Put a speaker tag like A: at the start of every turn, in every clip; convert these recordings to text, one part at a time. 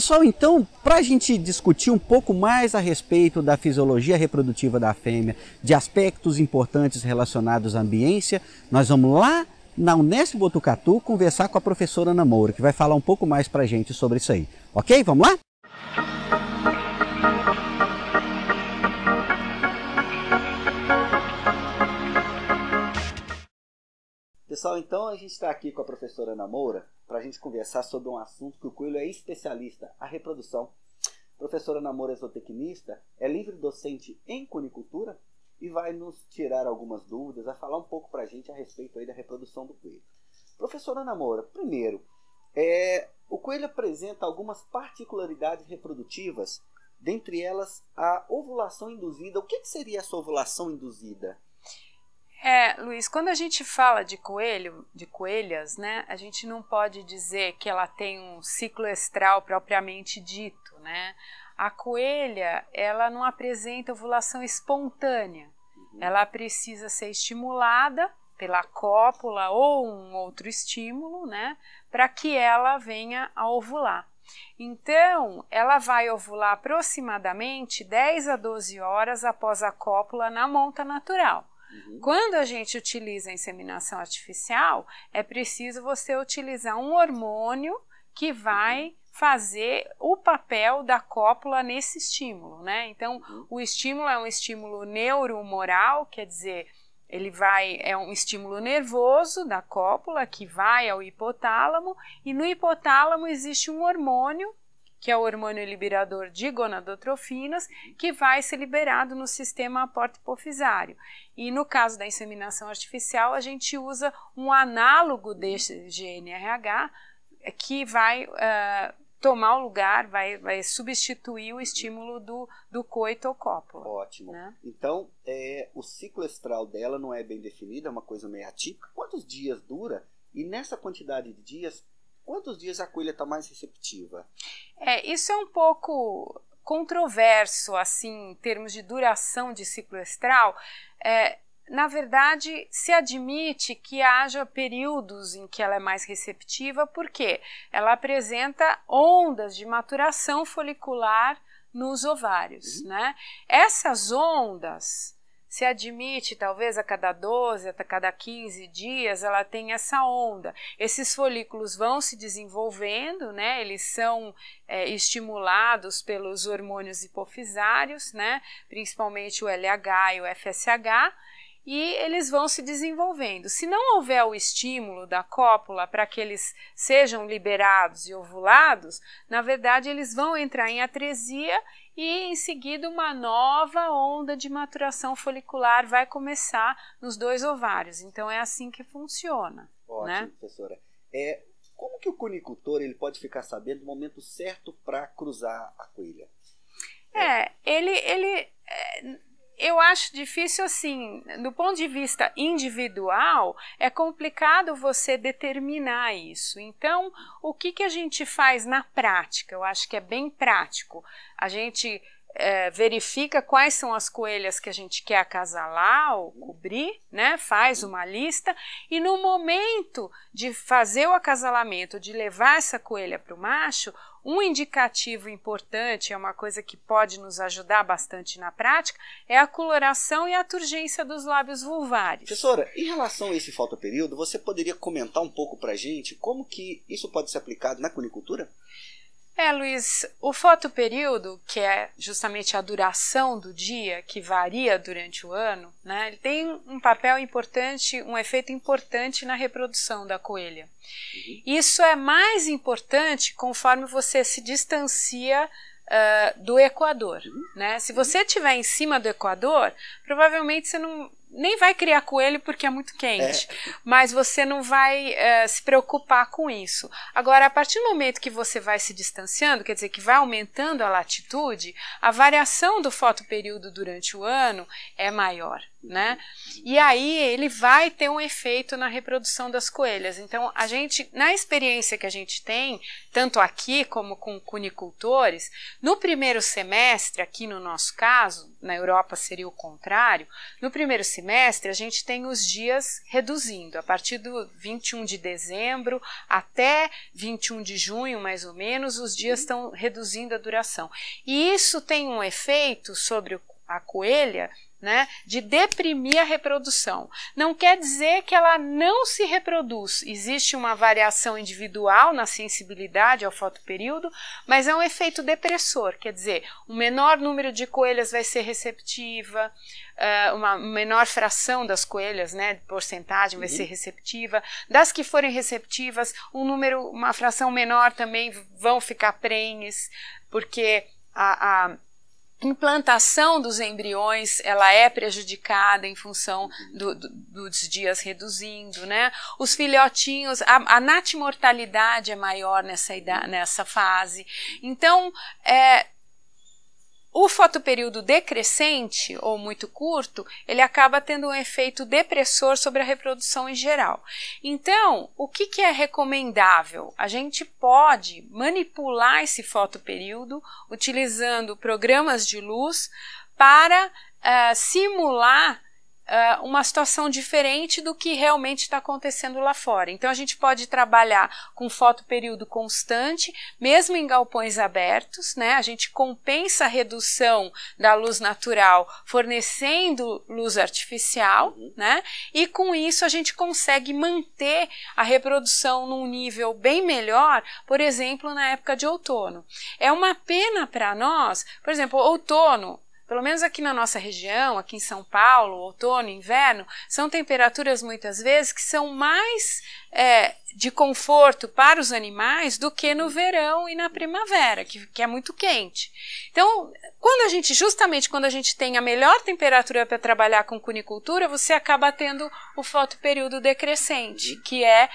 A: Pessoal, então, para a gente discutir um pouco mais a respeito da fisiologia reprodutiva da fêmea, de aspectos importantes relacionados à ambiência, nós vamos lá na Unesp Botucatu conversar com a professora Ana Moura, que vai falar um pouco mais para a gente sobre isso aí. Ok? Vamos lá? Pessoal, então a gente está aqui com a professora Ana Moura para a gente conversar sobre um assunto que o coelho é especialista, a reprodução. A professora Ana Moura é zootecnista, é livre docente em cunicultura e vai nos tirar algumas dúvidas, vai falar um pouco para a gente a respeito aí da reprodução do coelho. Professora Ana Moura, primeiro, o coelho apresenta algumas particularidades reprodutivas, dentre elas a ovulação induzida. O que seria essa ovulação induzida?
B: Luiz, quando a gente fala de coelho, de coelhas, né, a gente não pode dizer que ela tem um ciclo estral propriamente dito, né? A coelha, ela não apresenta ovulação espontânea, ela precisa ser estimulada pela cópula ou um outro estímulo, né, para que ela venha a ovular. Então, ela vai ovular aproximadamente 10 a 12 horas após a cópula na monta natural. Quando a gente utiliza a inseminação artificial, é preciso você utilizar um hormônio que vai fazer o papel da cópula nesse estímulo, né? Então, o estímulo é um estímulo neurohumoral, quer dizer, é um estímulo nervoso da cópula que vai ao hipotálamo, e no hipotálamo existe um hormônio, que é o hormônio liberador de gonadotrofinas, que vai ser liberado no sistema porta-hipofisário. E no caso da inseminação artificial, a gente usa um análogo desse GnRH que vai tomar o lugar, vai substituir o estímulo do coito ou cópula.
A: Ótimo.
B: Né?
A: Então, o ciclo estral dela não é bem definido, é uma coisa meio atípica. Quantos dias dura? E nessa quantidade de dias, quantos dias a coelha está mais receptiva?
B: Isso é um pouco controverso, assim, em termos de duração de ciclo estral. Na verdade, se admite que haja períodos em que ela é mais receptiva, porque ela apresenta ondas de maturação folicular nos ovários, né? Essas ondas, se admite, talvez a cada 12, a cada 15 dias, ela tem essa onda. Esses folículos vão se desenvolvendo, né? Eles são estimulados pelos hormônios hipofisários, né? Principalmente o LH e o FSH, e eles vão se desenvolvendo. Se não houver o estímulo da cópula para que eles sejam liberados e ovulados, na verdade eles vão entrar em atresia e em seguida uma nova onda de maturação folicular vai começar nos dois ovários. Então é assim que funciona.
A: Ótimo,
B: né?
A: Professora. Como que o cunicultor ele pode ficar sabendo o momento certo para cruzar a coelha?
B: Eu acho difícil assim, do ponto de vista individual, é complicado você determinar isso. Então, o que a gente faz na prática? Eu acho que é bem prático. A gente verifica quais são as coelhas que a gente quer acasalar ou cobrir, né? Faz uma lista e no momento de fazer o acasalamento, de levar essa coelha para o macho, um indicativo importante, é uma coisa que pode nos ajudar bastante na prática, é a coloração e a turgência dos lábios vulvares.
A: Professora, em relação a esse fotoperíodo, você poderia comentar um pouco para a gente como que isso pode ser aplicado na cunicultura?
B: Luiz, o fotoperíodo, que é justamente a duração do dia, que varia durante o ano, né, ele tem um papel importante, um efeito importante na reprodução da coelha. Isso é mais importante conforme você se distancia do Equador. Né? Se você estiver em cima do Equador, provavelmente você nem vai criar coelho porque é muito quente, mas você não vai se preocupar com isso. Agora, a partir do momento que você vai se distanciando, quer dizer, que vai aumentando a latitude, a variação do fotoperíodo durante o ano é maior, né? E aí ele vai ter um efeito na reprodução das coelhas. Então, a gente, na experiência que a gente tem, tanto aqui como com cunicultores, no primeiro semestre, aqui no nosso caso, na Europa seria o contrário, no primeiro semestre a gente tem os dias reduzindo, a partir do 21 de dezembro até 21 de junho, mais ou menos, os dias estão reduzindo a duração. E isso tem um efeito sobre a coelha, né, de deprimir a reprodução. Não quer dizer que ela não se reproduz. Existe uma variação individual na sensibilidade ao fotoperíodo, mas é um efeito depressor. Quer dizer, um menor número de coelhas vai ser receptiva, uma menor fração das coelhas, né, de porcentagem vai ser receptiva. Das que forem receptivas, uma fração menor também vão ficar prenhes, porque a implantação dos embriões, ela é prejudicada em função dos dias reduzindo, né? Os filhotinhos, a natimortalidade é maior nessa fase. Então, o fotoperíodo decrescente, ou muito curto, ele acaba tendo um efeito depressor sobre a reprodução em geral. Então, o que é recomendável? A gente pode manipular esse fotoperíodo utilizando programas de luz para simular uma situação diferente do que realmente está acontecendo lá fora. Então a gente pode trabalhar com fotoperíodo constante, mesmo em galpões abertos, né? A gente compensa a redução da luz natural fornecendo luz artificial, né? E com isso a gente consegue manter a reprodução num nível bem melhor, por exemplo, na época de outono. É uma pena para nós, por exemplo, outono, pelo menos aqui na nossa região, aqui em São Paulo, outono, inverno, são temperaturas muitas vezes que são mais de conforto para os animais do que no verão e na primavera, que é muito quente. Então, justamente quando a gente tem a melhor temperatura para trabalhar com cunicultura, você acaba tendo o fotoperíodo decrescente, que é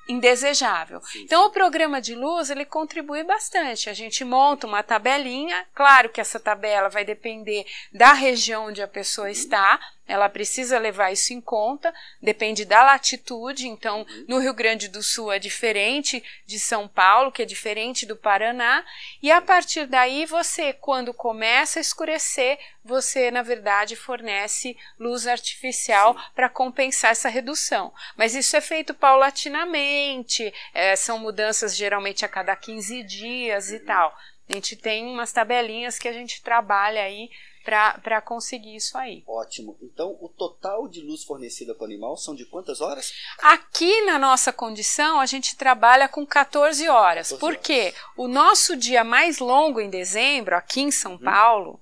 B: indesejável. Então o programa de luz ele contribui bastante. A gente monta uma tabelinha, claro que essa tabela vai depender da região onde a pessoa está, ela precisa levar isso em conta, depende da latitude. Então no Rio Grande do Sul é diferente de São Paulo, que é diferente do Paraná, e a partir daí você, quando começa a escurecer, você na verdade fornece luz artificial para compensar essa redução. Mas isso é feito paulatinamente, são mudanças geralmente a cada 15 dias e tal. A gente tem umas tabelinhas que a gente trabalha aí para conseguir isso aí.
A: Ótimo. Então, o total de luz fornecida para o animal são de quantas horas?
B: Aqui na nossa condição, a gente trabalha com 14 horas. 14 Por quê? Horas. O nosso dia mais longo em dezembro, aqui em São Paulo,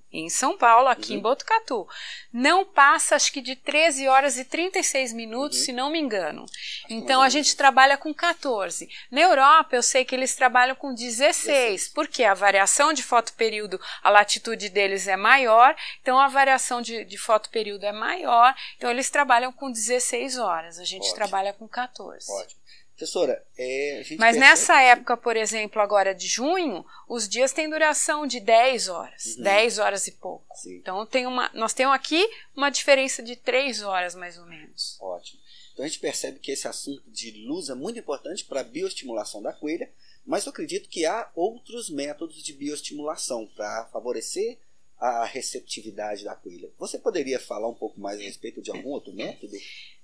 B: aqui em Botucatu, não passa, acho que de 13 horas e 36 minutos, se não me engano. Então, a gente trabalha com 14. Na Europa, eu sei que eles trabalham com 16, porque a variação de fotoperíodo, a latitude deles é maior, então a variação de fotoperíodo é maior, então eles trabalham com 16 horas, a gente trabalha com 14.
A: Ótimo. Professora, a gente
B: Mas nessa época, por exemplo, agora de junho, os dias têm duração de 10 horas, 10 horas e pouco. Sim. Então nós temos aqui uma diferença de 3 horas mais ou menos.
A: Ótimo. Então a gente percebe que esse assunto de luz é muito importante para a bioestimulação da coelha, mas eu acredito que há outros métodos de bioestimulação para favorecer a receptividade da coelha. Você poderia falar um pouco mais a respeito de algum outro método?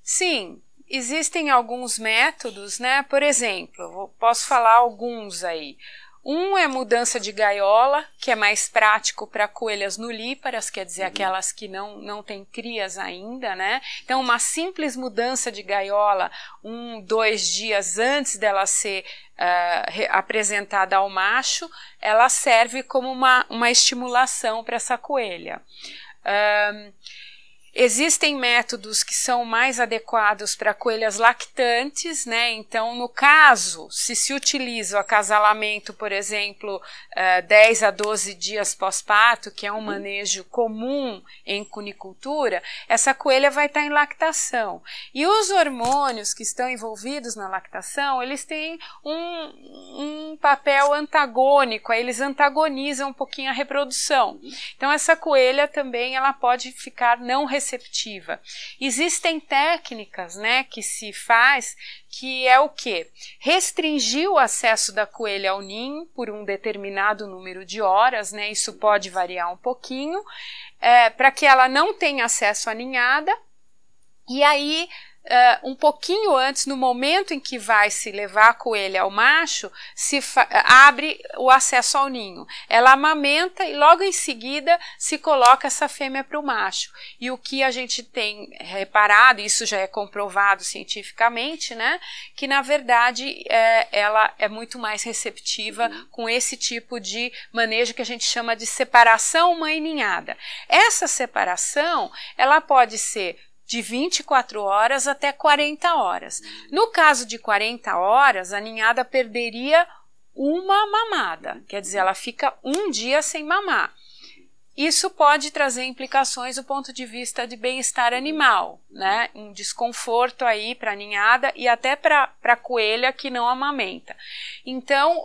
B: Sim. Existem alguns métodos, né? Por exemplo, eu posso falar alguns aí. Um é mudança de gaiola, que é mais prático para coelhas nulíparas, quer dizer, aquelas que não têm crias ainda, né? Então, uma simples mudança de gaiola, 2 dias antes dela ser apresentada ao macho, ela serve como uma estimulação para essa coelha. Existem métodos que são mais adequados para coelhas lactantes, né? Então, no caso, se utiliza o acasalamento, por exemplo, 10 a 12 dias pós-parto, que é um manejo comum em cunicultura, essa coelha vai estar em lactação. E os hormônios que estão envolvidos na lactação, eles têm um papel antagônico, aí eles antagonizam um pouquinho a reprodução. Então, essa coelha também ela pode ficar não receptiva. Existem técnicas, né, que se faz, que é o quê? Restringir o acesso da coelha ao ninho por um determinado número de horas, né, isso pode variar um pouquinho, para que ela não tenha acesso à ninhada, e aí um pouquinho antes, no momento em que vai se levar a coelha ao macho, se abre o acesso ao ninho. Ela amamenta e logo em seguida se coloca essa fêmea para o macho. E o que a gente tem reparado, isso já é comprovado cientificamente, né, que na verdade ela é muito mais receptiva com esse tipo de manejo que a gente chama de separação mãe-ninhada. Essa separação, ela pode ser de 24 horas até 40 horas. No caso de 40 horas, a ninhada perderia uma mamada, quer dizer, ela fica um dia sem mamar. Isso pode trazer implicações do ponto de vista de bem-estar animal, né? Um desconforto aí para a ninhada e até para a coelha que não amamenta. Então,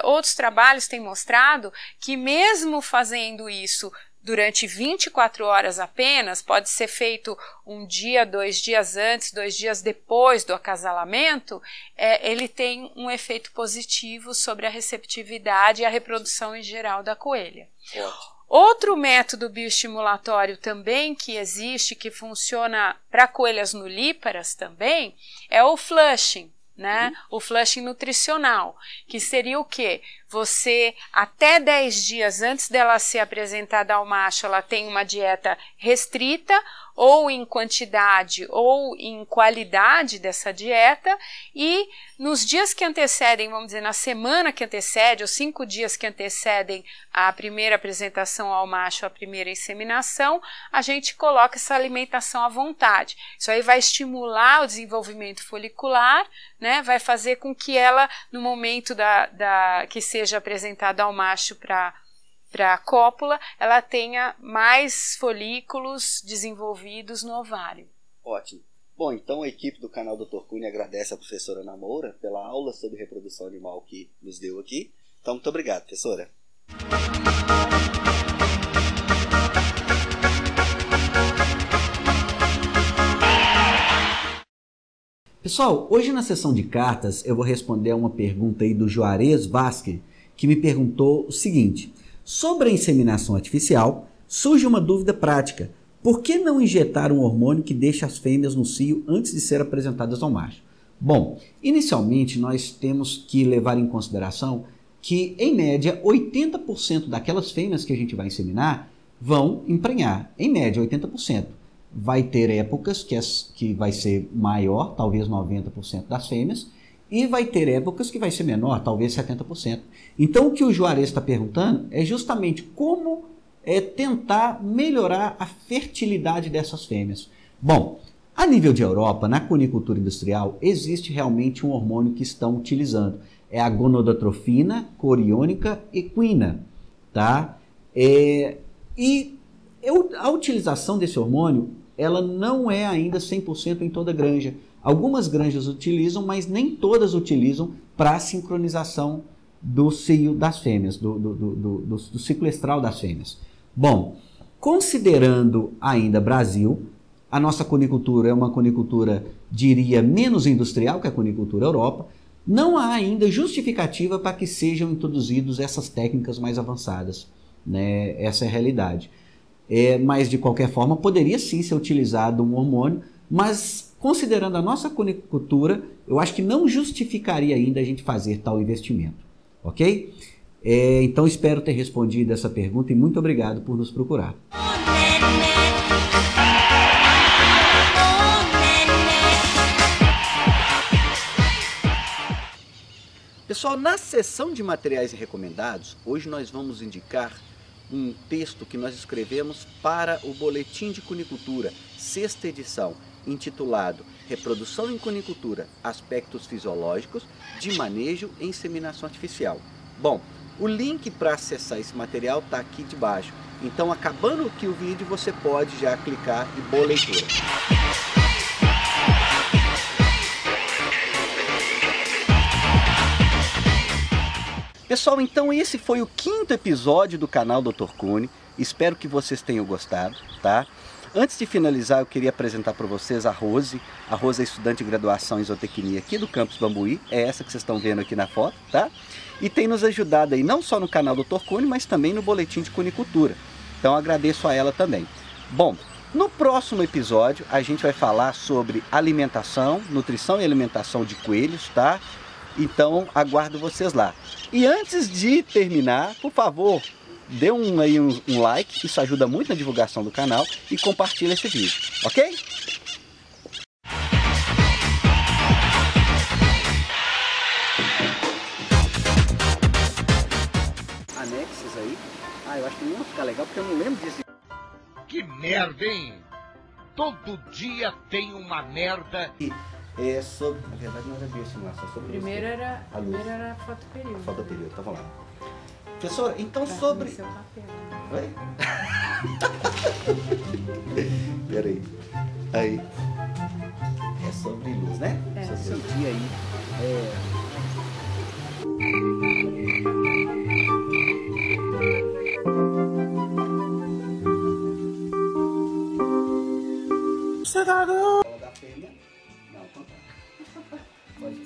B: outros trabalhos têm mostrado que mesmo fazendo isso durante 24 horas apenas, pode ser feito um dia, 2 dias antes, 2 dias depois do acasalamento, ele tem um efeito positivo sobre a receptividade e a reprodução em geral da coelha. Outro método bioestimulatório também que existe, que funciona para coelhas nulíparas também, é o flushing. Né? O flushing nutricional, que seria o quê? Você, até 10 dias antes dela ser apresentada ao macho, ela tem uma dieta restrita, ou em quantidade ou em qualidade dessa dieta, e nos dias que antecedem, vamos dizer, na semana que antecede, ou 5 dias que antecedem a primeira apresentação ao macho, a primeira inseminação, a gente coloca essa alimentação à vontade. Isso aí vai estimular o desenvolvimento folicular, né? Vai fazer com que ela, no momento que seja apresentada ao macho para a cópula, ela tenha mais folículos desenvolvidos no ovário.
A: Ótimo. Bom, então a equipe do canal Dr. Cunha agradece a professora Ana Moura pela aula sobre reprodução animal que nos deu aqui. Então, muito obrigado, professora. Pessoal, hoje na sessão de cartas eu vou responder a uma pergunta aí do Juarez Vasque, que me perguntou o seguinte: sobre a inseminação artificial, surge uma dúvida prática. Por que não injetar um hormônio que deixa as fêmeas no cio antes de ser apresentadas ao macho? Bom, inicialmente nós temos que levar em consideração que, em média, 80% daquelas fêmeas que a gente vai inseminar vão emprenhar. Em média, 80%. Vai ter épocas que vai ser maior, talvez 90% das fêmeas, e vai ter épocas que vai ser menor, talvez 70%. Então, o que o Juarez está perguntando é justamente como tentar melhorar a fertilidade dessas fêmeas. Bom, a nível de Europa, na cunicultura industrial, existe realmente um hormônio que estão utilizando. É a gonodotrofina coriônica equina, tá? A utilização desse hormônio, ela não é ainda 100% em toda granja. Algumas granjas utilizam, mas nem todas utilizam para a sincronização do cio das fêmeas, do ciclo estral das fêmeas. Bom, considerando ainda Brasil, a nossa cunicultura é uma cunicultura, diria, menos industrial que a cunicultura Europa, não há ainda justificativa para que sejam introduzidas essas técnicas mais avançadas, né? Essa é a realidade. Mas, de qualquer forma, poderia sim ser utilizado um hormônio, mas, considerando a nossa cunicultura, eu acho que não justificaria ainda a gente fazer tal investimento, ok? Então, espero ter respondido essa pergunta e muito obrigado por nos procurar. Pessoal, na seção de materiais recomendados, hoje nós vamos indicar um texto que nós escrevemos para o Boletim de Cunicultura, 6ª edição, intitulado Reprodução em Cunicultura, Aspectos Fisiológicos de Manejo e Inseminação Artificial. Bom, o link para acessar esse material está aqui debaixo, então acabando aqui o vídeo você pode já clicar e boa leitura. Pessoal, então esse foi o 5º episódio do canal Dr. Cunha. Espero que vocês tenham gostado, tá? Antes de finalizar, eu queria apresentar para vocês a Rose. A Rose é estudante de graduação em zootecnia aqui do Campus Bambuí. É essa que vocês estão vendo aqui na foto, tá? E tem nos ajudado aí não só no canal Dr. Cunha, mas também no Boletim de Cunicultura. Então agradeço a ela também. Bom, no próximo episódio a gente vai falar sobre alimentação, nutrição e alimentação de coelhos, tá? Então aguardo vocês lá. E antes de terminar, por favor, dê um like, isso ajuda muito na divulgação do canal, e compartilhe esse vídeo, ok? Anexos aí. Eu acho que não vai ficar legal porque eu não lembro disso.
C: Que merda, hein? Todo dia tem uma merda.
A: É sobre... Na verdade não era biosimulação, sobre...
B: Primeiro era fotoperíodo.
A: Fotoperíodo, então vamos lá. Professora, então sobre...
B: Seu papel, né?
A: Oi? Peraí. Aí. É sobre luz, né?
B: É,
A: sobre o dia aí.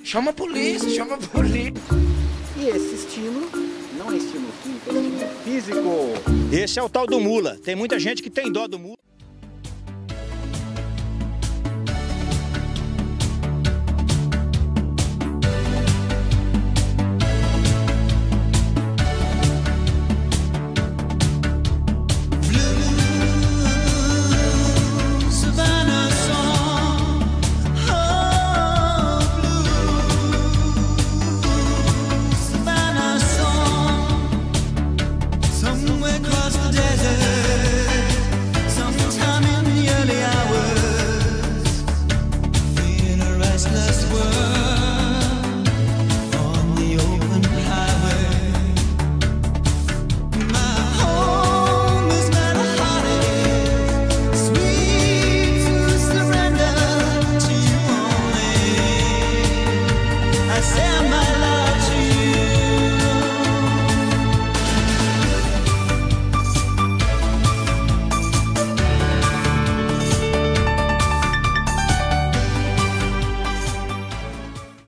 C: Chama a polícia, chama a polícia.
A: E esse estímulo não é estímulo químico, é estímulo físico.
D: Esse é o tal do mula. Tem muita gente que tem dó do mula.